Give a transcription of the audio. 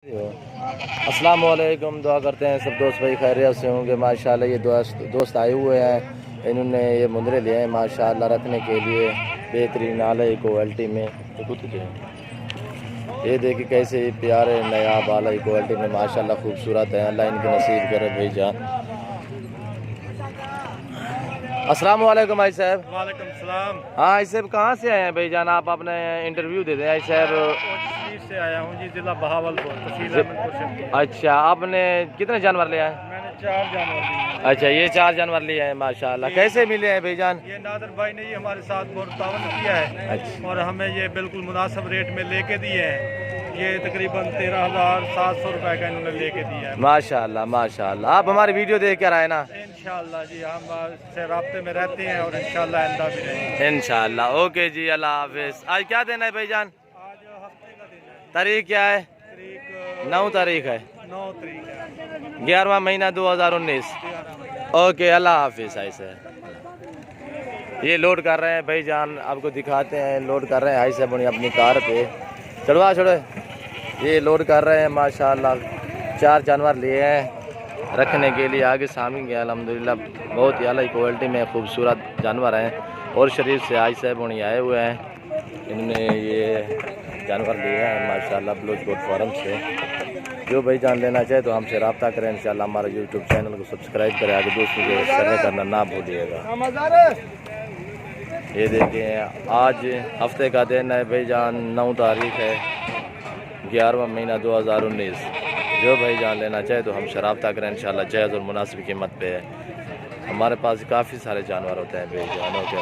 अस्सलाम वालेकुम। दुआ करते हैं सब दोस्त भाई खैरियत से होंगे। माशाल्लाह ये दोस्त आए हुए हैं, इन्होंने ये मुंदरे लिए हैं माशाल्लाह रखने के लिए बेहतरीन आला क्वालिटी में। ये देखिए कैसे प्यारे नया आला क्वालिटी में माशाल्लाह खूबसूरत है। अल्लाह इनकी नसीब करे भाई जान। अस्सलाम वालेकुम भाई साहब। वालेकुम सलाम। हाँ भाई साहब कहाँ से आए हैं भाई जान? आप अपने इंटरव्यू दे दें भाई साहब। से आया हूँ जी, जिला बहावलपुर, तहसील अहमदपुर से। अच्छा, आपने कितने जानवर लिया है? मैंने 4 जानवर लिए। अच्छा, ये 4 जानवर लिए हैं माशाल्लाह। कैसे मिले हैं भाईजान? ये नादर भाई ने ये हमारे साथ बहुत तावन किया है। अच्छा। और हमें ये बिल्कुल मुनासिब रेट में लेके दिए हैं। ये तकरीबन 13,700 रुपए का इन्होंने लेके दिया है। माशाल्लाह माशाल्लाह। आप हमारी वीडियो देख कर आए ना? इंशाल्लाह जी, हम से राब्ते में रहते हैं और इंशाल्लाह आइंदा भी रहेंगे। इंशाल्लाह। ओके जी, अल्लाह हाफिज। आज क्या देना है भाईजान? आज हफ्ते का दिन है। तारीख क्या है? तारीख 9 तारीख है, 9 तारीख है, 11वां महीना 2019। 11 महीना। ओके, अल्लाह हाफिज। ऐसे ये लोड कर रहे हैं भाईजान, आपको दिखाते हैं। लोड कर रहे हैं ऐसे बनी अपनी कार पे। चढ़वा छोड़े। ये लोड कर रहे हैं माशाल्लाह। 4 जानवर लिए हैं रखने के लिए। आगे सामी गया अल्हम्दुलिल्लाह, बहुत ही अलग क्वालिटी में खूबसूरत जानवर हैं। और शरीफ से आज साहब उन्हीं आए हुए हैं, इन्होंने ये जानवर लिए हैं माशाल्लाह ब्लूज गोट फार्म से। जो भाई जान लेना चाहे तो हमसे रब्ता करें इंशाल्लाह। हमारे यूट्यूब चैनल को सब्सक्राइब करें, आगे दोस्तों को शेयर करना ना भूलिएगा। ये देखें आज हफ्ते का दिन है भाईजान, 9 तारीख है, 11वां महीना 2019। जो भाई जान लेना चाहे तो हम शराबता करें इंशाल्लाह, जायज़ और मुनासिब कीमत पे है। हमारे पास काफ़ी सारे जानवर होते हैं भाई जानों के।